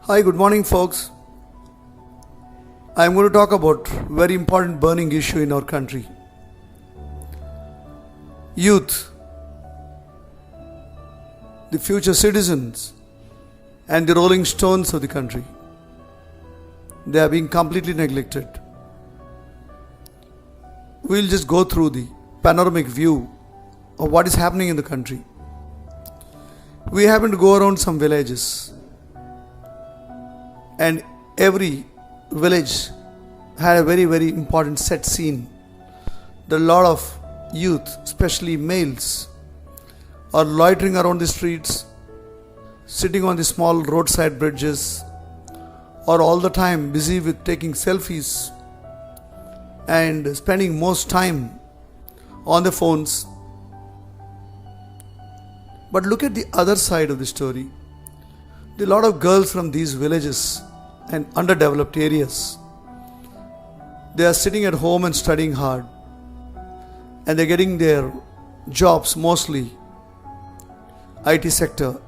Hi, good morning, folks. I am going to talk about very important burning issue in our country. Youth, the future citizens, and the rolling stones of the country. They are being completely neglected. We'll just go through the panoramic view of what is happening in the country. We happen to go around some villages, and every village had a very, very important set scene. There are a lot of youth, especially males, are loitering around the streets, sitting on the small roadside bridges, or all the time busy with taking selfies and spending most time on the phones. But look at the other side of the story. There are a lot of girls from these villages and underdeveloped areas. They are sitting at home and studying hard, and they're getting their jobs mostly IT sector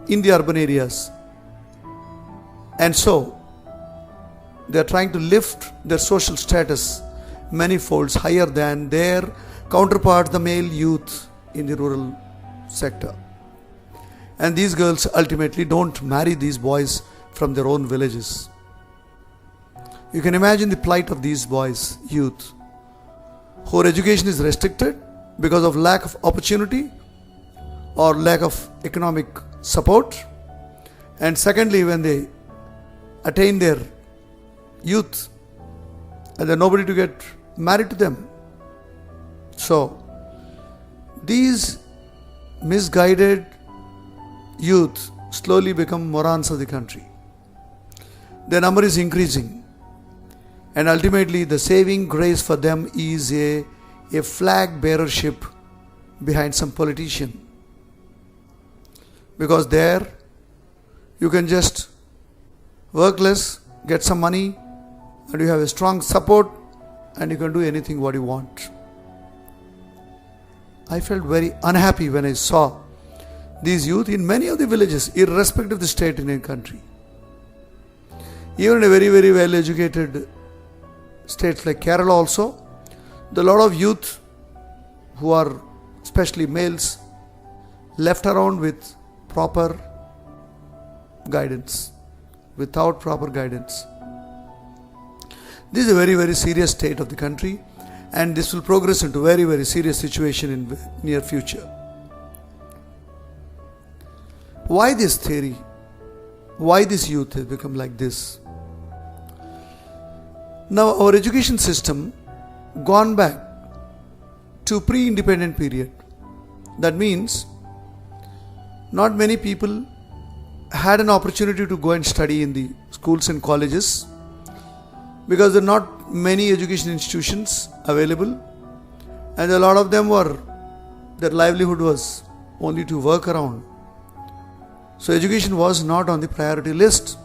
in the urban areas. And so they are trying to lift their social status many folds higher than their counterparts, the male youth in the rural sector. And these girls ultimately don't marry these boys from their own villages. You can imagine the plight of these boys, youth, whose education is restricted because of lack of opportunity or lack of economic support. And secondly, when they attain their youth, and there's nobody to get married to them. So these misguided youth slowly become morons of the country. Their number is increasing, and ultimately the saving grace for them is a flag bearership behind some politician, because there you can just work less, get some money, and you have a strong support, and you can do anything what you want. I felt very unhappy when I saw these youth in many of the villages, irrespective of the state in a country. Even in a very, very well educated states like Kerala also, there are a lot of youth who are, especially males, left around with proper guidance, without proper guidance. This is a very, very serious state of the country, and this will progress into very, very serious situation in the near future. Why this theory? Why this youth has become like this? Now our education system gone back to pre-independent period. That means not many people had an opportunity to go and study in the schools and colleges because there are not many education institutions available, and a lot of them were, their livelihood was only to work around. So education was not on the priority list.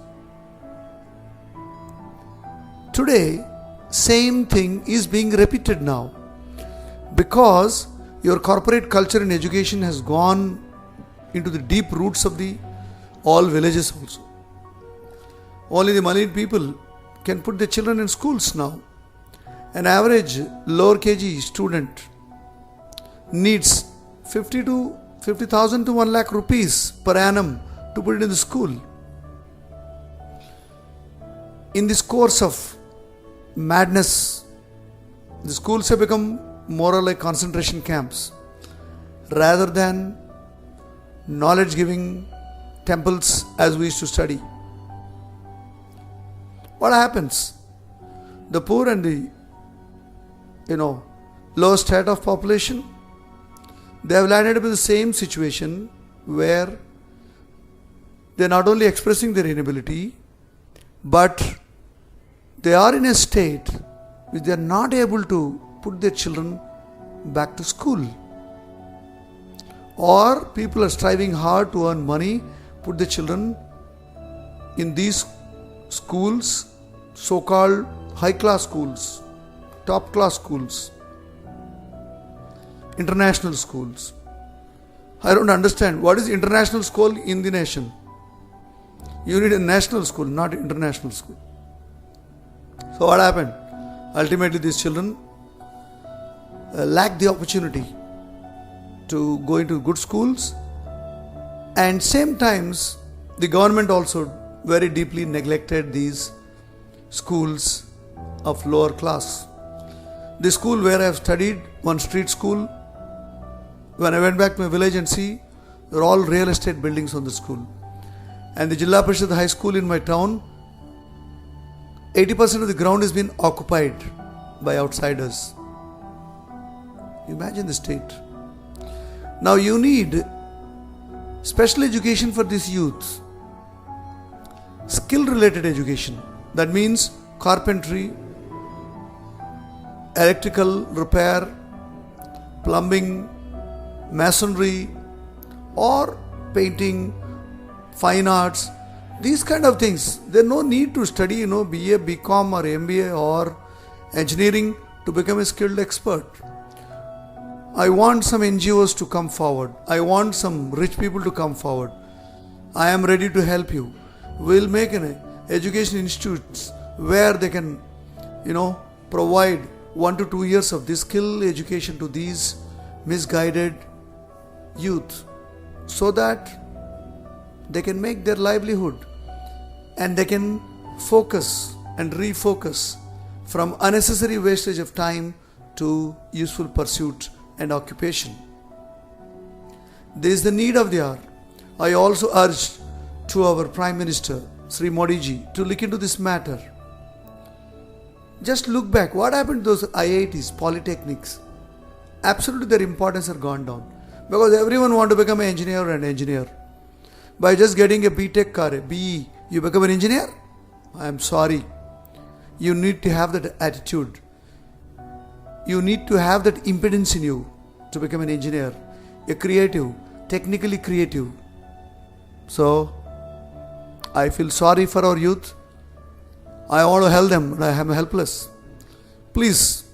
Today, same thing is being repeated now, because your corporate culture in education has gone into the deep roots of the all villages also. Only the moneyed people can put their children in schools now. An average lower KG student needs 50,000 to 1 lakh rupees per annum to put it in the school. In this course of madness, the schools have become more or like concentration camps rather than knowledge giving temples as we used to study. What happens? The poor and the low strata of population, they have landed up in the same situation where they are not only expressing their inability, but they are in a state which they are not able to put their children back to school. Or people are striving hard to earn money, put their children in these schools, so-called high-class schools, top-class schools, international schools. I don't understand. What is international school in the nation? You need a national school, not an international school. So what happened? Ultimately, these children lack the opportunity to go into good schools, and same times the government also very deeply neglected these schools of lower class. The school where I have studied, one street school, when I went back to my village and see, there are all real estate buildings on the school. And the Jilla Parishad High School in my town, 80% of the ground has been occupied by outsiders. Imagine the state. Now you need special education for this youth. Skill related education. That means carpentry, electrical repair, plumbing, masonry, or painting, fine arts, these kind of things. There's no need to study, BA, BCom or MBA or engineering to become a skilled expert. I want some NGOs to come forward. I want some rich people to come forward. I am ready to help you. We'll make an education institutes where they can, provide 1 to 2 years of this skill education to these misguided youth, so that they can make their livelihood and they can focus and refocus from unnecessary wastage of time to useful pursuit and occupation. This is the need of the hour. I also urge to our Prime Minister, Sri Modi ji, to look into this matter. Just look back. What happened to those IITs, polytechnics? Absolutely their importance are gone down. Because everyone wants to become an engineer or an engineer. By just getting a BTech or a BE, you become an engineer? I am sorry. You need to have that attitude. You need to have that impedance in you to become an engineer, a creative, technically creative. So, I feel sorry for our youth. I want to help them, but I am helpless. Please,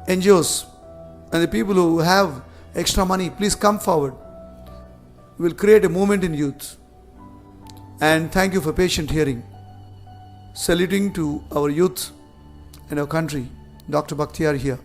NGOs and the people who have extra money, please come forward. We will create a movement in youth. And thank you for patient hearing. Saluting to our youth and our country, Dr. Bakhtiar here.